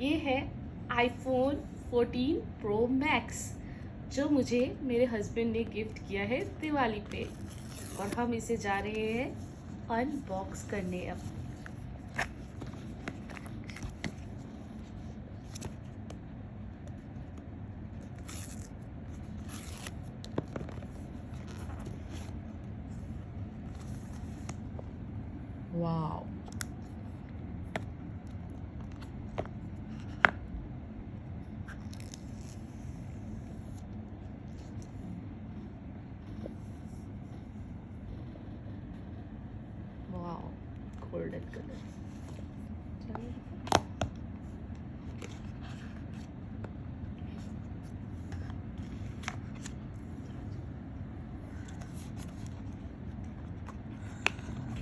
ये है iPhone 14 pro max जो मुझे मेरे हस्बैंड ने गिफ्ट किया है दिवाली पे, और हम इसे जा रहे हैं अनबॉक्स करने अब। Wow, wow, golden colour. चलिए